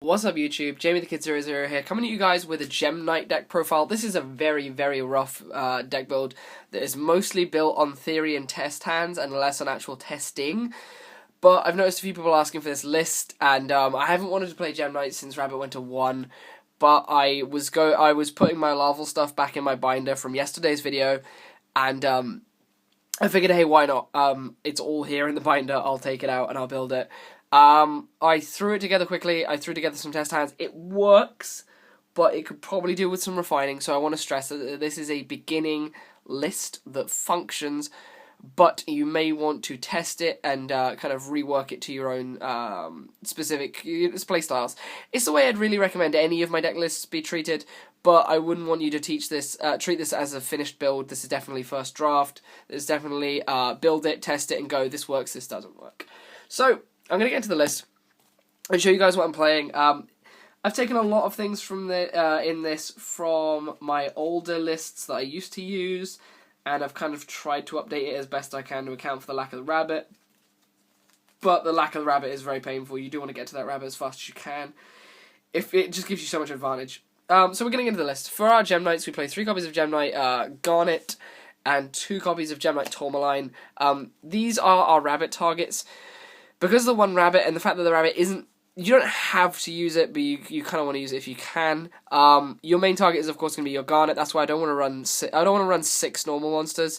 What's up YouTube, Jamie the Kid 00 here, coming to you guys with a Gem-Knight deck profile. This is a very rough deck build that is mostly built on theory and test hands and less on actual testing. But I've noticed a few people asking for this list, and I haven't wanted to play Gem-Knight since Rabbit went to 1, but I was putting my Laval stuff back in my binder from yesterday's video, and I figured, hey, why not? It's all here in the binder, I'll take it out and I'll build it. I threw it together quickly, I threw together some test hands. It works, but it could probably do with some refining, so I want to stress that this is a beginning list that functions, but you may want to test it and kind of rework it to your own specific playstyles. It's the way I'd really recommend any of my deck lists be treated, but I wouldn't want you to treat this as a finished build. This is definitely first draft. This is definitely build it, test it, and go, this works, this doesn't work. So I'm going to get into the list and show you guys what I'm playing. I've taken a lot of things from in this from my older lists that I used to use, and I've kind of tried to update it as best I can to account for the lack of the rabbit. But the lack of the rabbit is very painful. You do want to get to that rabbit as fast as you can. If it just gives you so much advantage. So we're getting into the list. For our Gem-Knights, we play 3 copies of Gem-Knight Garnet and 2 copies of Gem-Knight Tourmaline. These are our rabbit targets. Because of the one rabbit and the fact that the rabbit isn't, you don't have to use it, but you kind of want to use it if you can. Your main target is of course going to be your Garnet. That's why I don't want to run 6 normal monsters.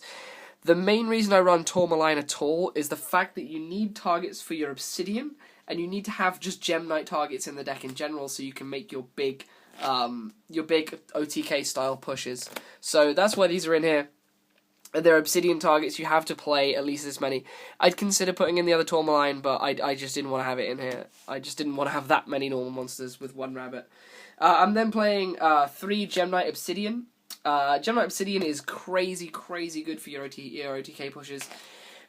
The main reason I run Tourmaline at all is the fact that you need targets for your Obsidian, and you need to have just Gem-Knight targets in the deck in general, so you can make your big OTK style pushes. So that's why these are in here. They're Obsidian targets. You have to play at least this many. I'd consider putting in the other Tourmaline, but I just didn't want to have it in here. I just didn't want to have that many normal monsters with 1 rabbit. I'm then playing 3 Gem-Knight Obsidian. Gem-Knight Obsidian is crazy good for your OTK pushes,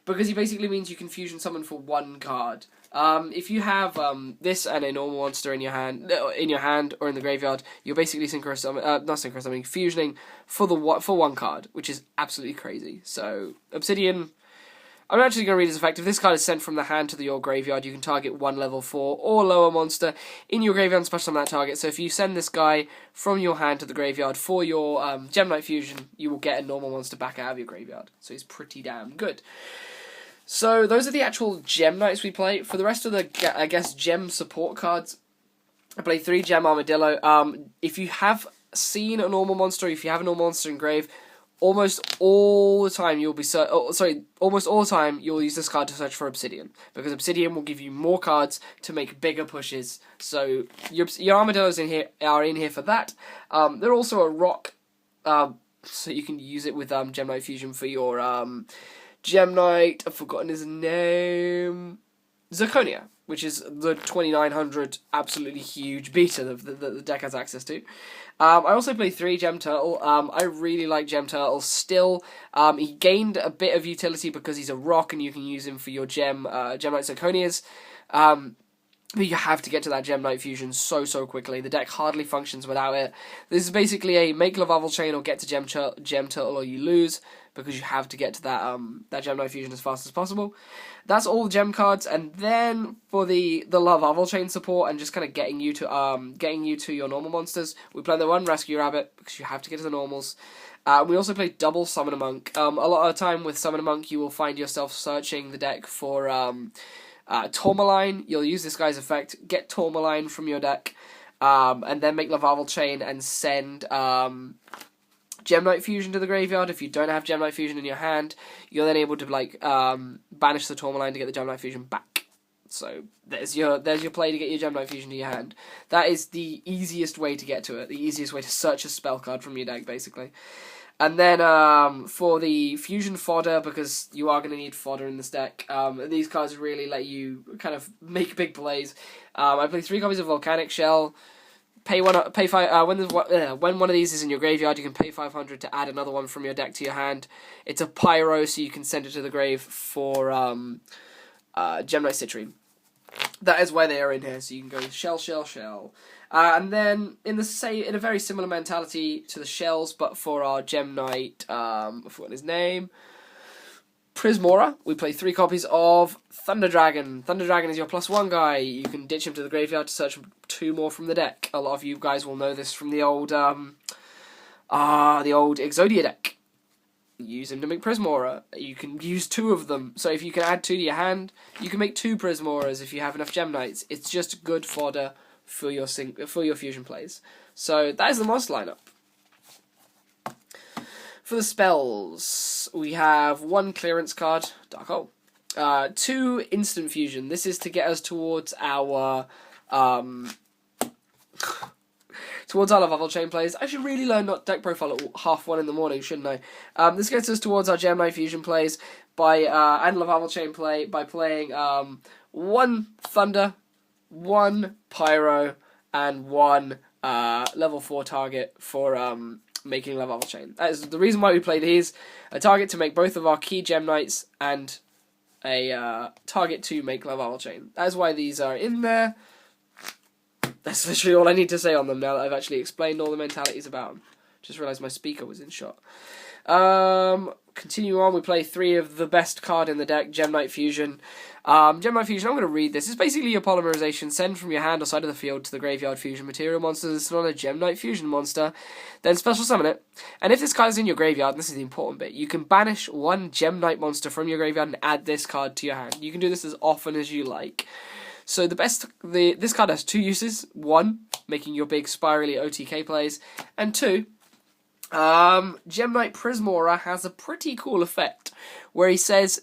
because it basically means you can fusion summon for 1 card. If you have this and a normal monster in your hand or in the graveyard, you're basically fusioning for 1 card, which is absolutely crazy. So Obsidian, I'm actually going to read its effect. If this card is sent from the hand to your graveyard, you can target 1 level 4 or lower monster in your graveyard and special summon that target. So if you send this guy from your hand to the graveyard for your Gem-Knight fusion, you will get a normal monster back out of your graveyard. So he's pretty damn good. So those are the actual Gem-Knights we play. For the rest of the, I guess, Gem support cards, I play 3 Gem-Armadillo. If you have seen a normal monster, if you have a normal monster in grave, almost all the time you'll use this card to search for Obsidian, because Obsidian will give you more cards to make bigger pushes. So your Armadillos are in here for that. They're also a rock, so you can use it with Gem-Knight fusion for your Gem-Knight, I've forgotten his name, Zirconia, which is the 2900 absolutely huge beta that the deck has access to. I also play 3 Gem-Turtle. I really like Gem-Turtle still. He gained a bit of utility because he's a rock and you can use him for your Gem-Knight Zirconias. But you have to get to that Gem-Knight fusion so quickly. The deck hardly functions without it. This is basically a make Laval chain or get to Gem-Turtle or you lose, because you have to get to that Gem-Knight fusion as fast as possible. That's all the Gem cards, and then for the Laval chain support and just kind of getting you to your normal monsters, we play the 1 Rescue Rabbit, because you have to get to the normals. We also play double Summon a Monk. A lot of the time with Summon a Monk, you will find yourself searching the deck for Tourmaline. You'll use this guy's effect, get Tourmaline from your deck, and then make Laval chain and send Gem-Knight fusion to the graveyard. If you don't have Gem-Knight fusion in your hand, you're then able to banish the Tourmaline to get the Gem-Knight fusion back. So there's your play to get your Gem-Knight fusion to your hand. That is the easiest way to get to it. The easiest way to search a spell card from your deck, basically. And then for the fusion fodder, because you are going to need fodder in this deck, these cards really let you kind of make big plays. I play 3 copies of Volcanic Shell. When one of these is in your graveyard, you can pay 500 to add another one from your deck to your hand. It's a pyro, so you can send it to the grave for Gem-Knight Citrine. That is why they are in here, so you can go shell. And then in a very similar mentality to the shells, but for our Gem-Knight, I forgot his name. Prismaura, we play 3 copies of Thunder Dragon. Thunder Dragon is your +1 guy. You can ditch him to the graveyard to search 2 more from the deck. A lot of you guys will know this from the old Exodia deck. Use him to make Prismaura. You can use 2 of them. So if you can add 2 to your hand, you can make 2 Prismauras if you have enough Gem-Knights. It's just good fodder for your fusion plays. So that is the monster lineup. For the spells, we have 1 clearance card, Dark Hole. 2 instant fusion. This is to get us towards our Laval chain plays. I should really learn not deck profile at 1:30 in the morning, shouldn't I? This gets us towards our Gem-Knight fusion plays and Laval chain play by playing 1 Thunder, 1 Pyro, and 1 level 4 target for making Laval chain. That is the reason why we play these. A target to make both of our key Gem-Knights and a target to make Laval chain. That is why these are in there. That's literally all I need to say on them now that I've actually explained all the mentalities about them. Just realised my speaker was in shot. Continue on, we play 3 of the best card in the deck, Gem-Knight Fusion. Gem-Knight Fusion, I'm going to read this. It's basically your polymerization. Send from your hand or side of the field to the graveyard fusion material monster that's not a Gem-Knight Fusion monster. Then special summon it. And if this card is in your graveyard, and this is the important bit, you can banish 1 Gem-Knight monster from your graveyard and add this card to your hand. You can do this as often as you like. So this card has 2 uses. 1, making your big spirally OTK plays. And 2, Gem-Knight Prismaura has a pretty cool effect where he says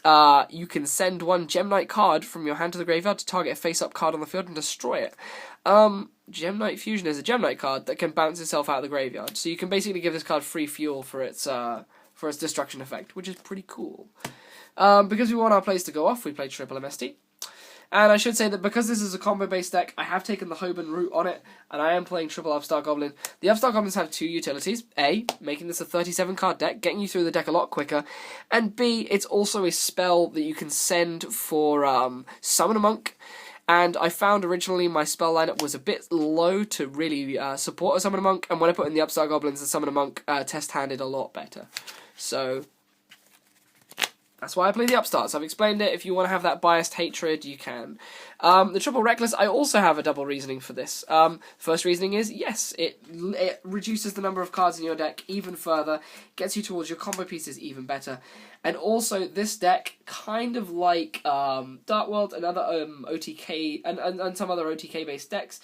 you can send 1 Gem-Knight card from your hand to the graveyard to target a face-up card on the field and destroy it. Gem-Knight Fusion is a Gem-Knight card that can bounce itself out of the graveyard. So you can basically give this card free fuel for its destruction effect, which is pretty cool. Because we want our plays to go off, we play triple MST. And I should say that because this is a combo-based deck, I have taken the Hoban route on it, and I am playing triple Upstart Goblin. The Upstart Goblins have 2 utilities. A, making this a 37-card deck, getting you through the deck a lot quicker. And B, it's also a spell that you can send for Summon a Monk. And I found originally my spell lineup was a bit low to really support a Summon a Monk, and when I put in the Upstart Goblins, the Summon a Monk test-handed a lot better. So that's why I play the Upstarts. I've explained it. If you want to have that biased hatred, you can. The Triple Reckless, I also have a double reasoning for this. First reasoning is, yes, it reduces the number of cards in your deck even further, gets you towards your combo pieces even better. And also, this deck, kind of like Dark World and other OTK, and some other OTK-based decks,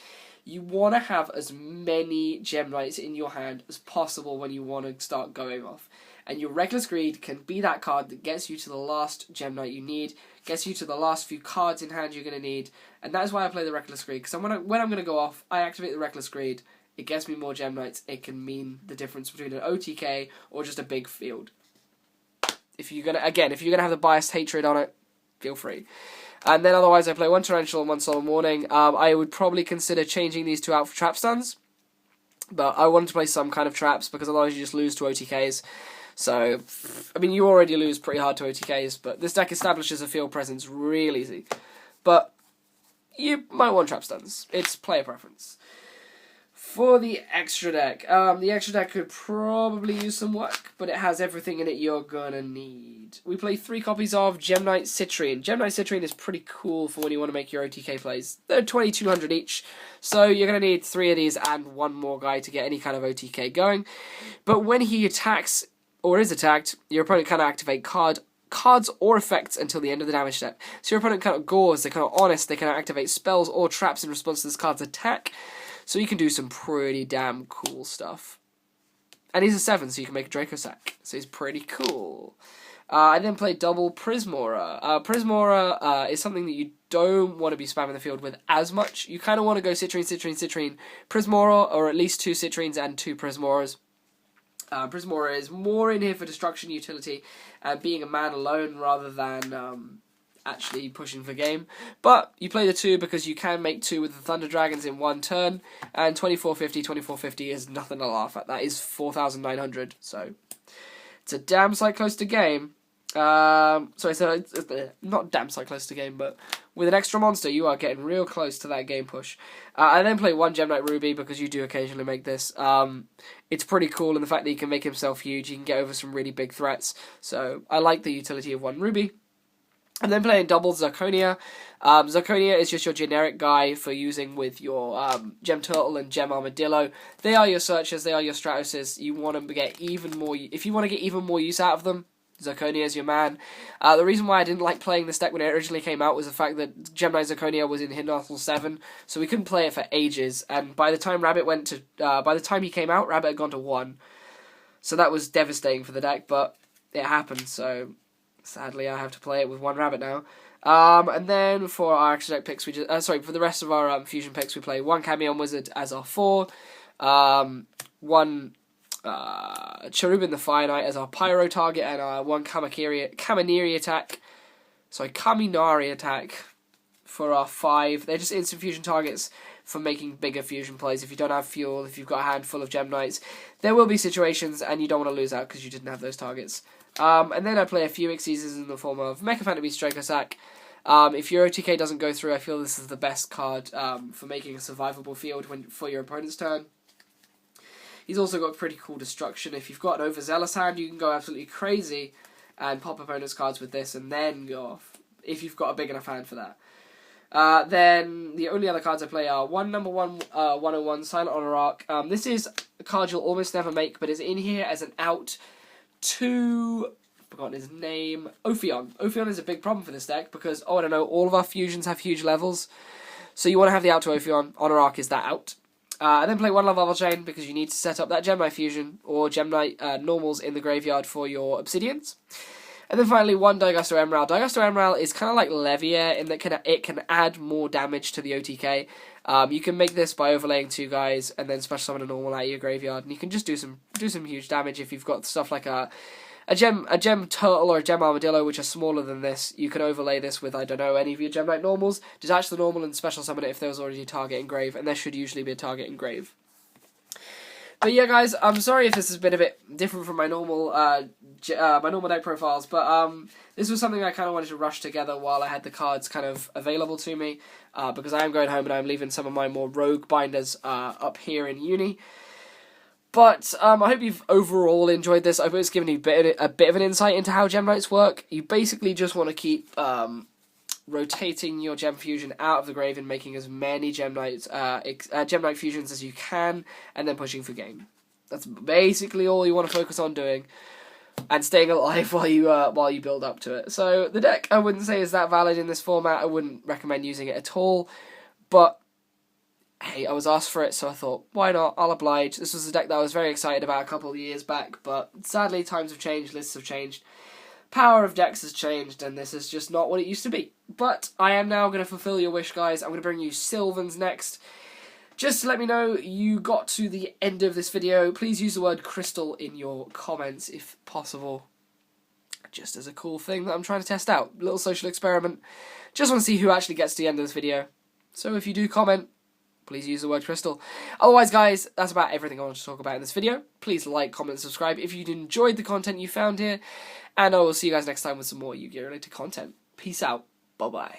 you want to have as many Gem-Knights in your hand as possible when you want to start going off. And your Reckless Greed can be that card that gets you to the last Gem-Knight you need, gets you to the last few cards in hand you're going to need, and that is why I play the Reckless Greed, because when I'm going to go off, I activate the Reckless Greed, it gets me more Gem-Knights, it can mean the difference between an OTK or just a big field. If you're going to have the biased hatred on it, feel free. And then otherwise I play 1 Torrential and 1 Solemn Warning. I would probably consider changing these 2 out for trap stuns, but I wanted to play some kind of traps, because otherwise you just lose to OTKs. So, I mean, you already lose pretty hard to OTKs, but this deck establishes a field presence real easy. But you might want trap stuns. It's player preference. For the extra deck, the extra deck could probably use some work, but it has everything in it you're gonna need. We play 3 copies of Gem-Knight Citrine. Gem-Knight Citrine is pretty cool for when you want to make your OTK plays. They're 2,200 each, so you're gonna need 3 of these and 1 more guy to get any kind of OTK going. But when he attacks or is attacked, your opponent cannot activate cards or effects until the end of the damage step. So your opponent cannot gauze, they cannot honest, they cannot activate spells or traps in response to this card's attack. So you can do some pretty damn cool stuff. And he's a 7, so you can make a Draco Sack. So he's pretty cool. I then played double Prismaura. Prismaura is something that you don't want to be spamming the field with as much. You kind of want to go Citrine, Citrine, Citrine, Prismaura, or at least 2 Citrines and 2 Prismauras. Prismaura is more in here for destruction utility and being a man alone rather than actually pushing for game. But you play the 2 because you can make 2 with the Thunder Dragons in 1 turn, and 2450 is nothing to laugh at. That is 4,900, so it's a damn sight close to game. So it's not damn so close to game, but with an extra monster, you are getting real close to that game push. I then play one Gem-Knight Ruby, because you do occasionally make this. It's pretty cool in the fact that you can make himself huge, you can get over some really big threats, so I like the utility of one Ruby. And then playing double Zirconia. Zirconia is just your generic guy for using with your Gem Turtle and Gem-Armadillo. They are your searchers, they are your Stratoses. You want to get even more, if you want to get even more use out of them, Zirconia is your man. The reason why I didn't like playing this deck when it originally came out was the fact that Gem-Knight Zirconia was in Hidden Arsenal 7, so we couldn't play it for ages. And by the time by the time he came out, Rabbit had gone to 1, so that was devastating for the deck. But it happened, so sadly I have to play it with one Rabbit now. And then for our extra deck picks, we just for the rest of our fusion picks, we play one Kamionwizard as our 4, one Charubin the Fire Knight as our Pyro target, and one Kaminari Attack. Kaminari Attack for our 5. They're just instant fusion targets for making bigger fusion plays. If you don't have fuel, if you've got a handful of Gem-Knights, there will be situations and you don't want to lose out because you didn't have those targets. And then I play a few Xyzes in the form of Mecha Phantom Beast Draco Sack. If your OTK doesn't go through, I feel this is the best card for making a survivable field for your opponent's turn. He's also got pretty cool destruction. If you've got an overzealous hand, you can go absolutely crazy and pop opponent's cards with this, and then go off, if you've got a big enough hand for that. Then the only other cards I play are number 101 Silent Honor Arc. This is a card you'll almost never make, but is in here as an out to, forgotten his name, Ophion. Ophion is a big problem for this deck because, I don't know, all of our fusions have huge levels, so you want to have the out to Ophion. Honor Arc is that out. And then play one Laval Chain because you need to set up that Gem-Knight fusion or Gem-Knight normals in the graveyard for your Obsidians. And then finally one Digusto Emerald. Digusto Emerald is kind of like Levier in that it can add more damage to the OTK. You can make this by overlaying 2 guys and then special summon a normal out of your graveyard, and you can just do some huge damage if you've got stuff like a Gem Turtle or a Gem-Armadillo, which are smaller than this. You can overlay this with, I don't know, any of your Gem-Knight normals, detach the normal and special summon it if there was already a target engrave, and there should usually be a target engrave. But yeah, guys, I'm sorry if this has been a bit different from my normal deck profiles, but this was something I kind of wanted to rush together while I had the cards kind of available to me, because I am going home and I'm leaving some of my more rogue binders up here in uni. But I hope you've overall enjoyed this. I hope it's given you a bit of an insight into how Gem-Knights work. You basically just want to keep rotating your Gem Fusion out of the grave and making as many Gem-Knight fusions as you can, and then pushing for game. That's basically all you want to focus on doing, and staying alive while you build up to it. So the deck, I wouldn't say is that valid in this format. I wouldn't recommend using it at all, but hey, I was asked for it, so I thought, why not? I'll oblige. This was a deck that I was very excited about a couple of years back, but sadly times have changed, lists have changed, power of decks has changed, and this is just not what it used to be. But I am now going to fulfill your wish, guys. I'm going to bring you Sylvans next. Just to let me know you got to the end of this video, please use the word crystal in your comments if possible. Just as a cool thing that I'm trying to test out. A little social experiment. Just want to see who actually gets to the end of this video. So if you do comment, please use the word crystal. Otherwise, guys, that's about everything I want to talk about in this video. Please like, comment, and subscribe if you enjoyed the content you found here. And I will see you guys next time with some more Yu-Gi-Oh! Related content. Peace out. Bye-bye.